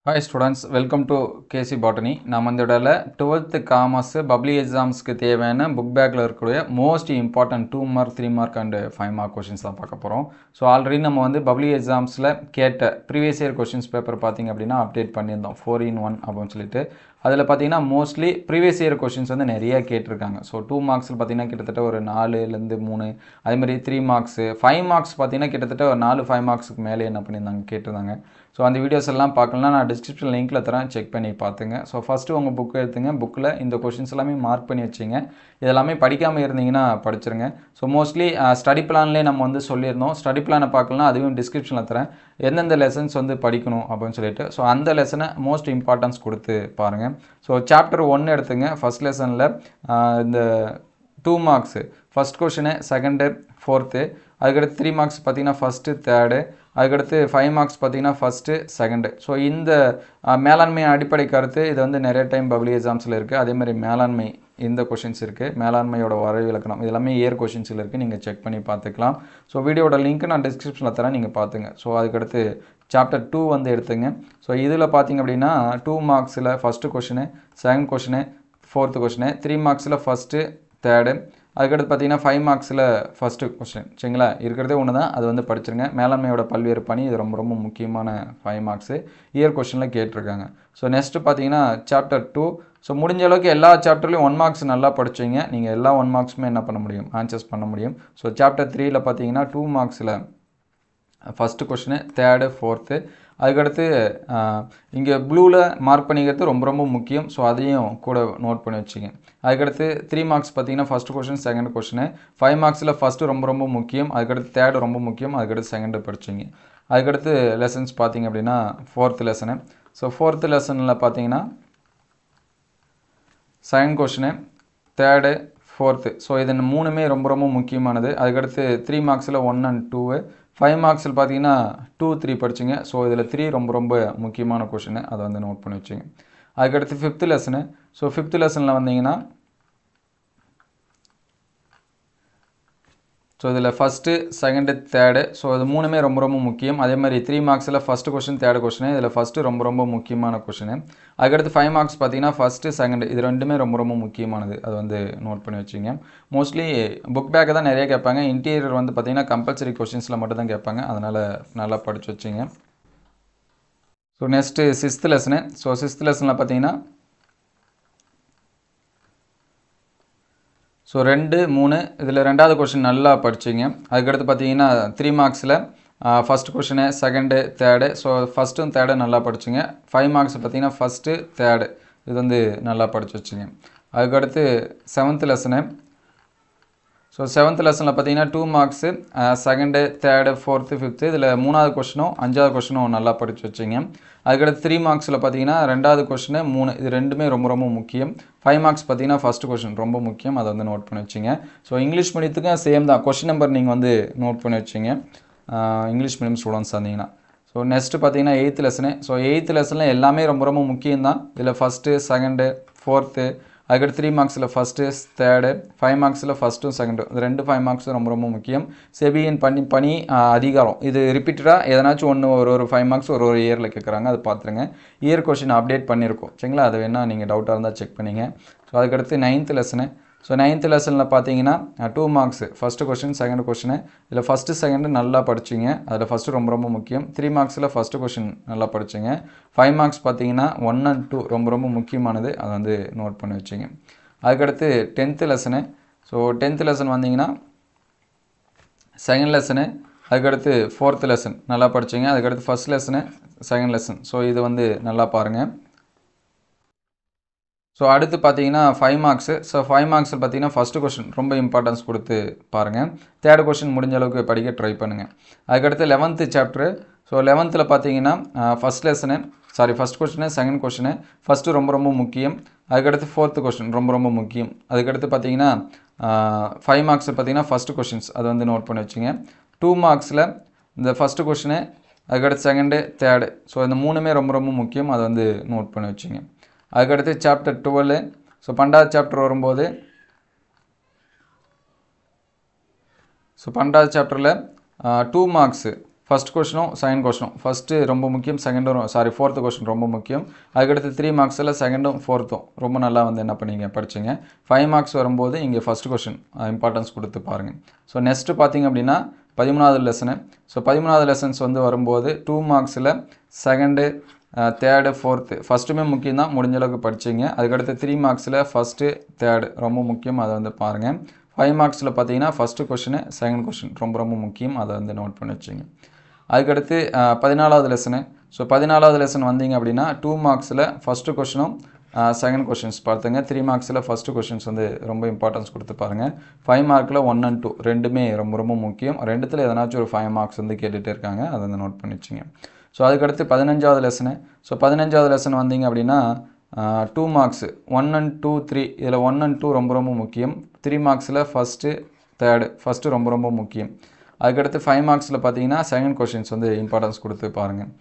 Hi students, welcome to KC Botany. நாம் இந்த இடத்துல 12th காமர்ஸ் பப்ளி எக்ஸாம்ஸ்க்கு தேவையான புக் பேக்கில் இருக்கக்கூடிய most important 2 mark 3 mark and 5 mark questions தான் பார்க்க போகிறோம். ஸோ ஆல்ரெடி நம்ம வந்து பப்ளி எக்ஸாம்ஸில் கேட்ட ப்ரீவியஸ் இயர் கொஷின்ஸ் பேப்பர் பார்த்திங்க அப்படின்னா அப்டேட் பண்ணியிருந்தோம் 4-in-1 அப்படின்னு சொல்லிட்டு. அதில் பார்த்தீங்கன்னா மோஸ்ட்லி ப்ரீவியஸ் இயர் கொஷின்ஸ் வந்து நிறைய கேட்டிருக்காங்க. ஸோ 2 மார்க்ஸில் பார்த்தீங்கன்னா கிட்டத்தட்ட ஒரு 4லேருந்து 3, அதேமாதிரி 3 மார்க்ஸு 5 மார்க்ஸ் பார்த்தீங்கன்னா கிட்டத்தட்ட ஒரு 4-5 மார்க்ஸுக்கு மேலே என்ன பண்ணியிருந்தாங்க கேட்டிருந்தாங்க. ஸோ அந்த வீடியோஸ் எல்லாம் பார்க்கலாம், நான் டிஸ்கிரிப்ஷன் லிங்க்கில் தரேன், செக் பண்ணி பார்த்துங்க. ஸோ ஃபஸ்ட்டு உங்கள் புக் எடுத்துங்க, புக்கில் இந்த கொஷின்ஸ் எல்லாமே மார்க் பண்ணி வச்சிங்க. இதெல்லாமே படிக்காமல் இருந்தீங்கன்னா படிச்சிருங்க. ஸோ மோஸ்ட்லி ஸ்டடி பிளான்லேயே நம்ம வந்து சொல்லியிருந்தோம், ஸ்டடி பிளானை பார்க்கலாம், அதுவும் டிஸ்கிரிப்ஷனில் தரேன், எந்தெந்த லெசன்ஸ் வந்து படிக்கணும் அப்படின்னு சொல்லிட்டு. ஸோ அந்த லெசனை மோஸ்ட் இம்பார்ட்டன்ஸ் கொடுத்து பாருங்கள். ஸோ சாப்டர் 1 எடுத்துங்க. ஃபஸ்ட் லெசனில் இந்த 2 marks first question, second, fourth, அதுக்கடுத்து 3 மார்க்ஸ் பார்த்தீங்கன்னா ஃபஸ்ட்டு, தேர்டு, அதுக்கடுத்து 5 மார்க்ஸ் பார்த்தீங்கன்னா ஃபஸ்ட்டு, செகண்டு. ஸோ இந்த மேலாண்மை அடிப்படை கருத்து இது வந்து நிறைய டைம் பப்ளி எக்ஸாம்ஸில் இருக்குது. அதேமாதிரி மேலாண்மை இந்த கொஷின்ஸ் இருக்குது, மேலாண்மையோட வரைவு இலக்கணம் இது எல்லாமே இயர் கொஷின்ஸில் இருக்குது, நீங்கள் செக் பண்ணி பார்த்துக்கலாம். ஸோ வீடியோட லிங்க் நான் டிஸ்கிரிப்ஷனில் தரேன், நீங்கள் பார்த்துங்க. ஸோ அதுக்கடுத்து சாப்டர் 2 வந்து எடுத்துங்க. ஸோ இதில் பார்த்திங்க அப்படின்னா 2 மார்க்ஸில் first question, second question, fourth question, 3 மார்க்ஸில் ஃபஸ்ட்டு, தேர்டு, அதுக்கடுத்து பார்த்தீங்கன்னா 5 மார்க்ஸில் ஃபஸ்ட்டு கொஸ்டின். சரிங்களா, இருக்கிறதே ஒன்று தான், அது வந்து படிச்சிருங்க. மேலாண்மையோட பல்வேறு பணி இது ரொம்ப ரொம்ப முக்கியமான 5 மார்க்ஸு இயர் கொஸ்டினில் கேட்டிருக்காங்க. ஸோ நெக்ஸ்ட்டு பார்த்தீங்கன்னா சாப்டர் 2. ஸோ முடிஞ்ச அளவுக்கு எல்லா சாப்டர்லையும் 1 மார்க்ஸ் நல்லா படிச்சிங்க, நீங்கள் எல்லா 1 மார்க்ஸுமே என்ன பண்ண முடியும், ஆன்சர்ஸ் பண்ண முடியும். ஸோ சாப்டர் 3ல் பார்த்தீங்கன்னா 2 மார்க்ஸில் ஃபஸ்ட்டு கொஷினு, தேர்டு, ஃபோர்த்து, அதுக்கடுத்து இங்கே ப்ளூவில் மார்க் பண்ணிக்கிறது ரொம்ப ரொம்ப முக்கியம். ஸோ அதையும் கூட நோட் பண்ணி வச்சுங்க. அதுக்கடுத்து 3 மார்க்ஸ் பார்த்தீங்கன்னா ஃபஸ்ட்டு கொஷின், செகண்ட் கொஷினு, 5 மார்க்ஸில் ஃபஸ்ட்டு ரொம்ப ரொம்ப முக்கியம், அதுக்கடுத்து தேர்டு ரொம்ப முக்கியம், அதுக்கடுத்து செகண்டு படிச்சிங்க. அதுக்கடுத்து லெசன்ஸ் பார்த்தீங்க அப்படின்னா ஃபோர்த்து லெசனு. ஸோ ஃபோர்த்து லெசனில் பார்த்தீங்கன்னா second question, third, fourth. So இது 3மே ரொம்ப ரொம்ப முக்கியமானது. அதுக்கடுத்து 3 மார்க்ஸில் 1 and 2, 5 மார்க்ஸில் பார்த்தீங்கன்னா 2, 3 படிச்சிங்க. ஸோ இதில் 3 ரொம்ப ரொம்ப முக்கியமான கொஷினு, அதை வந்து நோட் பண்ணி வச்சுங்க. அதுக்கடுத்து 5th லெசனு. ஸோ 5th லெசனில் வந்தீங்கன்னா ஸோ இதில் ஃபஸ்ட்டு, செகண்டு, தேர்டு, ஸோ இது 3மே ரொம்ப ரொம்ப முக்கியம். அதே மாதிரி 3 மார்க்ஸில் ஃபஸ்ட்டு கொஷின், தேர்டு கொஷினு, இதில் ஃபஸ்ட்டு ரொம்ப ரொம்ப முக்கியமான கொஷினு. அதுக்கடுத்து 5 மார்க்ஸ் பார்த்தீங்கன்னா ஃபஸ்ட்டு, செகண்டு, இது 2மே ரொம்ப ரொம்ப முக்கியமானது, அது வந்து நோட் பண்ணி வச்சிங்க. மோஸ்ட்லி புக் பேக்கை தான் நிறைய கேட்பாங்க, இன்டீரியர் வந்து பார்த்தீங்கன்னா கம்பல்சரி கொஷின்ஸில் மட்டும் தான் கேட்பாங்க, அதனால் நல்லா படித்து வச்சிங்க. So next 6th lesson. So 6th லெசனில் பார்த்தீங்கன்னா ஸோ 2, 3, இதில் 2வது கொஷின் நல்லா படிச்சிங்க. அதுக்கடுத்து பார்த்தீங்கன்னா 3 மார்க்ஸில் first question, second, third, so ஃபஸ்ட்டும் தேர்டும் நல்லா படிச்சிங்க. 5 மார்க்ஸ் பார்த்தீங்கன்னா ஃபஸ்ட்டு, தேர்டு, இது வந்து நல்லா படித்து வச்சுங்க. அதுக்கடுத்து 7th லெசனு. ஸோ 7th லெசனில் பார்த்தீங்கன்னா 2 marks, second, third, fourth, fifth, இதில் 3வது கொஷினும் 5வது கொஷினும் நல்லா படித்து வச்சிங்க. அதுக்கடுத்து 3 மார்க்ஸில் பார்த்தீங்கன்னா 2வது கொஷினு, 3, இது 2மே ரொம்ப ரொம்ப முக்கியம். 5 மார்க்ஸ் பார்த்தீங்கன்னா ஃபஸ்ட்டு கொஷின் ரொம்ப முக்கியம், அதை வந்து நோட் பண்ணி வச்சிங்க. ஸோ இங்கிலீஷ் மீடியத்துக்கும் சேம் தான், கொஷின் நம்பர் நீங்கள் வந்து நோட் பண்ணி வச்சிங்க, இங்கிலீஷ் மீடியம் ஸ்டூடெண்ட்ஸ் வந்தீங்கன்னா. ஸோ நெக்ஸ்ட்டு பார்த்தீங்கன்னா 8th லெசனு. ஸோ 8th லெசனில் எல்லாமே ரொம்ப ரொம்ப முக்கியம் தான். இதில் ஃபஸ்ட்டு, செகண்டு, ஃபோர்த்து, அதுக்கடுத்து 3 மார்க்ஸில் ஃபஸ்ட்டு, தேர்டு, 5 மார்க்ஸில் ஃபஸ்ட்டும் செகண்டும், இது 2 5 மார்க்ஸும் ரொம்ப ரொம்ப முக்கியம். செபியின் பணி அதிகாரம் இது ரிப்பீட்டடாக எதனாச்சும் ஒன்று ஒரு 5 மார்க்ஸ் ஒரு இயரில் கேட்குறாங்க, அது பார்த்துருங்க. இயர் கொஷின் அப்டேட் பண்ணியிருக்கோம், சரிங்களா, அது வேணால் நீங்கள் டவுட்டாக இருந்தால் செக் பண்ணிங்க. ஸோ அதுக்கடுத்து 9th லெசனு. ஸோ 9th லெசனில் பார்த்தீங்கன்னா 2 marks first question, second question, இதில் ஃபஸ்ட்டு, செகண்டு நல்லா படிச்சிங்க, அதில் ஃபஸ்ட்டு ரொம்ப ரொம்ப முக்கியம். 3 மார்க்ஸில் ஃபஸ்ட்டு கொஷின் நல்லா படிச்சிங்க. 5 மார்க்ஸ் பார்த்தீங்கன்னா 1 and 2 ரொம்ப ரொம்ப முக்கியமானது, அதை வந்து நோட் பண்ணி வச்சிங்க. அதுக்கடுத்து 10th lesson. So 10th lesson வந்தீங்கன்னா செகண்ட் லெசனு, அதுக்கடுத்து 4th லெசன் நல்லா படிச்சிங்க. அதுக்கடுத்து first lesson, second lesson, so இது வந்து நல்லா பாருங்கள். ஸோ அடுத்து பார்த்தீங்கன்னா 5 மார்க்ஸு. ஸோ 5 மார்க்ஸில் பார்த்தீங்கன்னா ஃபஸ்ட்டு கொஷின் ரொம்ப இம்பார்ட்டன்ஸ் கொடுத்து பாருங்கள். தேர்டு கொஷின் முடிஞ்ச அளவுக்கு படிக்க ட்ரை பண்ணுங்கள். அதுக்கடுத்து 11th சாப்டரு. ஸோ 11th பார்த்தீங்கன்னா first question, second question, first ரொம்ப ரொம்ப முக்கியம். அதுக்கடுத்து 4th கொஷின் ரொம்ப ரொம்ப முக்கியம். அதுக்கடுத்து பார்த்தீங்கன்னா 5 மார்க்ஸ் பார்த்தீங்கன்னா ஃபஸ்ட்டு கொஷின்ஸ், அது வந்து நோட் பண்ணி வச்சுங்க. 2 மார்க்ஸில் இந்த ஃபஸ்ட்டு கொஷினு, அதுக்கடுத்து செகண்டு, தேர்டு, ஸோ இந்த 3மே ரொம்ப ரொம்ப முக்கியம், அதை வந்து நோட் பண்ணி வச்சுங்க. அதுக்கடுத்து சாப்டர் 12. ஸோ 12வது சாப்டர் வரும்போது ஸோ 12வது சாப்டரில் 2 மார்க்ஸு ஃபர்ஸ்ட் கொஷனும் செகண்ட் கொஷனும் ஃபஸ்ட்டு ரொம்ப முக்கியம், ஃபோர்த்து கொஷின் ரொம்ப முக்கியம். அதுக்கடுத்து 3 மார்க்ஸில் செகண்டும் ஃபோர்த்தும் ரொம்ப நல்லா வந்து என்ன பண்ணீங்க படிச்சிங்க. 5 மார்க்ஸ் வரும்போது இங்கே ஃபஸ்ட் கொஷின் இம்பார்ட்டன்ஸ் கொடுத்து பாருங்கள். ஸோ நெக்ஸ்ட்டு பார்த்தீங்க அப்படின்னா 13வது லெசனு. ஸோ 13வது லெசன்ஸ் வந்து வரும்போது 2 மார்க்ஸில் செகண்டு, தேர்டு, ஃபோர்த்து ஃபஸ்ட்டுமே முக்கியம் தான், முடிஞ்ச அளவுக்கு படிச்சிங்க. அதுக்கடுத்து 3 மார்க்ஸில் ஃபஸ்ட்டு, தேர்டு ரொம்ப முக்கியம், அதை வந்து பாருங்கள். 5 மார்க்ஸில் பார்த்தீங்கன்னா ஃபஸ்ட்டு கொஷினு, செகண்ட் கொஷின் ரொம்ப ரொம்ப முக்கியம், அதை வந்து நோட் பண்ணி வச்சுங்க. அதுக்கடுத்து 14வது லெசனு. ஸோ 14வது லெசன் வந்தீங்க அப்படின்னா 2 மார்க்ஸில் ஃபஸ்ட்டு கொஷினும் செகண்ட் கொஷின்ஸ் பார்த்துங்க. 3 மார்க்ஸில் ஃபஸ்ட்டு கொஷின்ஸ் வந்து ரொம்ப இம்பார்ட்டன்ஸ் கொடுத்து பாருங்கள். 5 மார்க்கில் 1 and 2 ரெண்டுமே ரொம்ப ரொம்ப முக்கியம். ரெண்டுத்தில் எதனாச்சும் ஒரு 5 மார்க்ஸ் வந்து கேட்டுகிட்டே இருக்காங்க, அதை வந்து நோட் பண்ணி வச்சுங்க. ஸோ அதுக்கடுத்து 15வது லெசனு. ஸோ 15வது லெசன் வந்தீங்க அப்படின்னா 2 மார்க்ஸு 1 and 2, 3 இதில் 1 and 2 ரொம்ப ரொம்ப முக்கியம். 3 மார்க்ஸில் ஃபஸ்ட்டு, தேர்டு ஃபஸ்ட்டு ரொம்ப ரொம்ப முக்கியம். அதுக்கடுத்து 5 மார்க்ஸில் பார்த்தீங்கன்னா செகண்ட் கொஷின்ஸ் வந்து இம்பார்ட்டன்ஸ் கொடுத்து பாருங்கள்.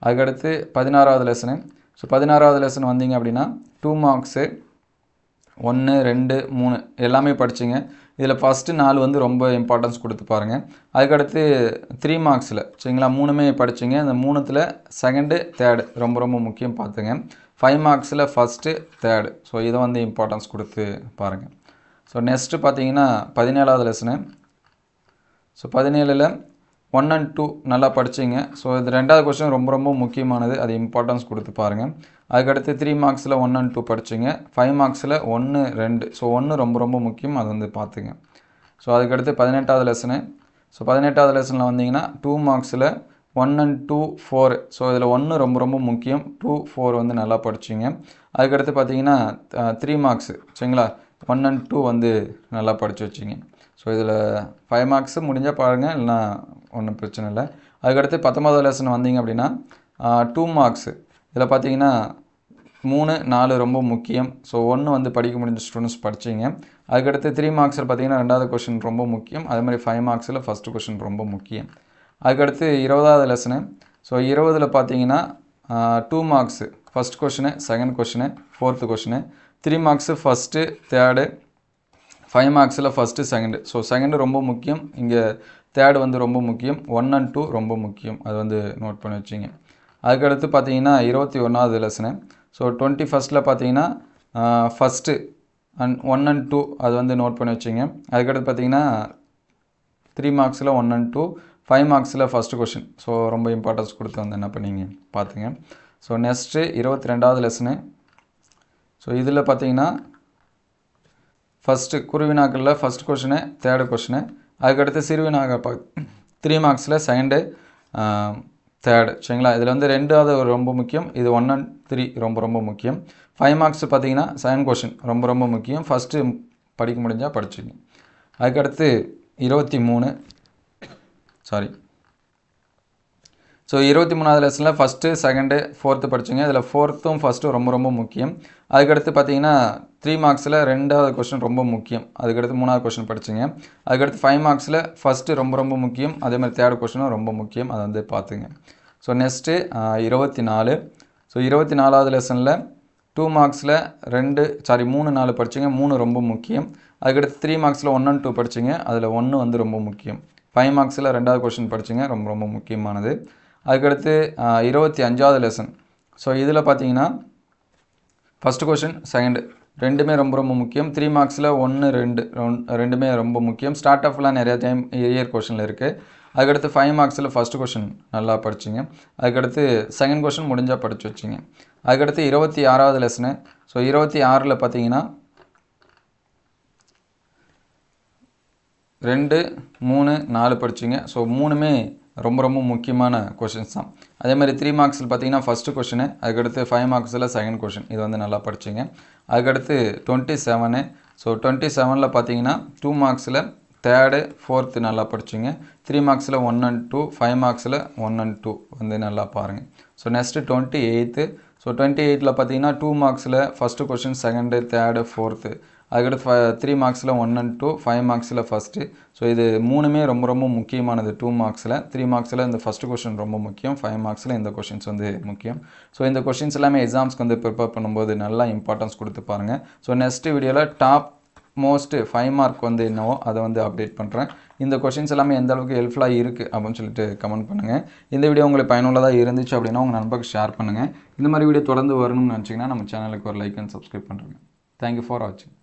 அதுக்கடுத்து 16வது லெசனு. ஸோ 16வது லெசன் வந்தீங்க அப்படின்னா 2 மார்க்ஸு 1, 2, 3 எல்லாமே படிச்சிங்க. இதில் ஃபஸ்ட்டு 4 வந்து ரொம்ப இம்பார்ட்டன்ஸ் கொடுத்து பாருங்கள். அதுக்கடுத்து 3 மார்க்ஸில் சரிங்களா 3மே படிச்சிங்க. இந்த 3த்தில் செகண்டு, தேர்டு ரொம்ப ரொம்ப முக்கியம் பார்த்துங்க. 5 மார்க்ஸில் ஃபஸ்ட்டு, தேர்டு ஸோ இதை வந்து இம்பார்ட்டன்ஸ் கொடுத்து பாருங்கள். ஸோ நெக்ஸ்ட்டு பார்த்தீங்கன்னா 17வது லெசனு. ஸோ 17ல் 1 and 2 நல்லா படிச்சிங்க. ஸோ இது 2வது கொஸ்டின் ரொம்ப ரொம்ப முக்கியமானது, அது இம்பார்ட்டன்ஸ் கொடுத்து பாருங்கள். அதுக்கடுத்து 3 மார்க்ஸில் 1 and 2 படிச்சிங்க. 5 மார்க்ஸில் 1, 2 ஸோ 1 ரொம்ப ரொம்ப முக்கியம், அது வந்து பார்த்துங்க. ஸோ அதுக்கடுத்து 18வது லெசனு. ஸோ 18வது லெசனில் வந்தீங்கன்னா 2 மார்க்ஸில் 1 and 2, 4 ஸோ இதில் 1 ரொம்ப ரொம்ப முக்கியம், 2, 4 வந்து நல்லா படிச்சிங்க. அதுக்கடுத்து பார்த்தீங்கன்னா 3 மார்க்ஸு சரிங்களா 1 and 2 வந்து நல்லா படித்து வச்சிங்க. ஸோ இதில் 5 மார்க்ஸு முடிஞ்சால் பாருங்கள், இல்லைனா ஒன்றும் பிரச்சனை இல்லை. அதுக்கடுத்து 19வது லெசன் வந்தீங்க அப்படின்னா 2 மார்க்ஸு இதில் பார்த்தீங்கன்னா 3, 4 ரொம்ப முக்கியம். ஸோ 1 வந்து படிக்க முடிஞ்ச ஸ்டூடெண்ட்ஸ் படிச்சிங்க. அதுக்கடுத்து 3 மார்க்ஸில் பார்த்தீங்கன்னா 2வது கொஷின் ரொம்ப முக்கியம். அதே மாதிரி 5 மார்க்ஸில் ஃபஸ்ட்டு கொஷின் ரொம்ப முக்கியம். அதுக்கடுத்து 20வது லெசனு. ஸோ 20ல் பார்த்தீங்கன்னா 2 marks first question, second question, fourth question, 3 marks first, third, 5 மார்க்ஸில் ஃபஸ்ட்டு, செகண்டு ஸோ செகண்டு ரொம்ப முக்கியம். இங்கே தேர்டு வந்து ரொம்ப முக்கியம். 1 and 2 ரொம்ப முக்கியம், அது வந்து நோட் பண்ணி வச்சிங்க. அதுக்கடுத்து பார்த்தீங்கன்னா 21வது லெசனு. ஸோ 21ல் பார்த்தீங்கன்னா ஃபஸ்ட்டு அண்ட் 1 and 2 அது வந்து நோட் பண்ணி வச்சிங்க. அதுக்கடுத்து பார்த்தீங்கன்னா 3 மார்க்ஸில் 1 and 2, 5 மார்க்ஸில் ஃபஸ்ட்டு கொஷின் ஸோ ரொம்ப இம்பார்ட்டன்ஸ் கொடுத்து வந்து என்ன பண்ணீங்க பார்த்துங்க. ஸோ நெக்ஸ்ட்டு 22வது லெசனு. ஸோ இதில் பார்த்தீங்கன்னா ஃபஸ்ட்டு குருவினாக்களில் ஃபஸ்ட் கொஷினு, தேர்டு கொஷினு. அதுக்கடுத்து சிறுவினாக்கள் 3 மார்க்ஸில் செகண்டு, தேர்டு சரிங்களா. இதில் வந்து 2வது ரொம்ப முக்கியம், இது 1 and 3 ரொம்ப ரொம்ப முக்கியம். 5 மார்க்ஸ் பார்த்தீங்கன்னா செகண்ட் கொஷின் ரொம்ப ரொம்ப முக்கியம், ஃபஸ்ட்டு படிக்க முடிஞ்சால் படிச்சுங்க. அதுக்கடுத்து 23 ஸோ 23வது லெசனில் ஃபஸ்ட்டு, செகண்டு, ஃபோர்த்து படிச்சுங்க. இதில் ஃபோர்த்தும் ஃபஸ்ட்டும் ரொம்ப ரொம்ப முக்கியம். அதுக்கடுத்து பார்த்தீங்கன்னா 3 மார்க்ஸில் 2வது கொஷின் ரொம்ப முக்கியம். அதுக்கடுத்து 3வது கொஷின் படிச்சுங்க. அதுக்கடுத்து 5 மார்க்ஸில் ஃபஸ்ட்டு ரொம்ப ரொம்ப முக்கியம். அதே மாதிரி தேர்டு கொஷினும் ரொம்ப முக்கியம், அதை வந்து பார்த்துங்க. So next 24. ஸோ 24வது லெசனில் 2 மார்க்ஸில் 3, 4 படிச்சுங்க. 3 ரொம்ப முக்கியம். அதுக்கடுத்து 3 மார்க்ஸில் 1 and 2 படிச்சுங்க. அதில் 1 வந்து ரொம்ப முக்கியம். 5 மார்க்ஸில் 2வது கொஷின் படிச்சுங்க, ரொம்ப ரொம்ப முக்கியமானது. அதுக்கடுத்து 25வது லெசன். ஸோ இதில் பார்த்தீங்கன்னா ஃபஸ்ட்டு கொஷின், செகண்டு ரெண்டுமே ரொம்ப ரொம்ப முக்கியம். 3 மார்க்ஸில் 1, 2 ரெண்டுமே ரொம்ப முக்கியம். ஸ்டார்ட் ஆஃப்லாம் நிறையா டைம் இயர் கொஷனில் இருக்குது. அதுக்கடுத்து 5 மார்க்ஸில் ஃபஸ்ட்டு கொஷின் நல்லா படிச்சிங்க. அதுக்கடுத்து செகண்ட் கொஷின் முடிஞ்சால் படித்து வச்சிங்க. அதுக்கடுத்து 26வது லெசனு. ஸோ 26ல் பார்த்தீங்கன்னா 2, 3, 4 படிச்சிங்க. ஸோ 3மே ரொம்ப ரொம்ப முக்கியமான கொஷின்ஸ் தான். அதே மாதிரி 3 மார்க்ஸில் பார்த்தீங்கன்னா ஃபஸ்ட்டு கொஷினு, அதுக்கடுத்து 5 மார்க்ஸில் செகண்ட் கொஷின் இது வந்து நல்லா படிச்சிங்க. அதுக்கடுத்து 27. ஸோ 27ல் பார்த்தீங்கன்னா 2 மார்க்ஸில் தேர்டு, ஃபோர்த்து நல்லா படிச்சிங்க. 3 மார்க்ஸில் 1 and 2, 5 மார்க்ஸில் 1 and 2 வந்து நல்லா பாருங்கள். So next 28. ஸோ 28ல் பார்த்தீங்கன்னா 2 மார்க்ஸில் first question, second, third, fourth. அதுக்கடுத்து 3 மார்க்ஸில் 1 and 2, 5 மார்க்ஸில் ஃபஸ்ட்டு. ஸோ இது 3மே ரொம்ப ரொம்ப முக்கியமானது. 2 மார்க்ஸில் 3 மார்க்ஸில் இந்த ஃபஸ்ட்டு கொஷின் ரொம்ப முக்கியம். 5 மார்க்ஸில் இந்த கொஷின்ஸ் வந்து முக்கியம். ஸோ இந்த கொஷின்ஸ் எல்லாமே எக்ஸாம்ஸ்க்கு வந்து ப்ரிப்பேர் பண்ணும்போது நல்லா இம்பார்ட்டன்ஸ் கொடுத்து பாருங்கள். ஸோ நெக்ஸ்ட் வீடியோவில் டாப் மோஸ்ட் 5 மார்க் வந்து என்னவோ அதை வந்து அப்டேட் பண்ணுறேன். இந்த கொஷின்ஸ் எல்லாமே எந்த அளவுக்கு ஹெல்ப்ஃபுல்லாக இருக்குது அப்படின்னு சொல்லிட்டு கமெண்ட் பண்ணுங்கள். இந்த வீடியோ உங்களுக்கு பயனுள்ளதாக இருந்துச்சு அப்படின்னா உங்கள் நண்பருக்கு ஷேர் பண்ணுங்கள். இந்த மாதிரி வீடியோ தொடர்ந்து வரணும்னு நினச்சிங்கன்னா நம்ம சேனலுக்கு ஒரு லைக் அண்ட் சப்ஸ்கிரைப் பண்ணுறேங்க. தேங்க்யூ ஃபார் வாட்சிங்.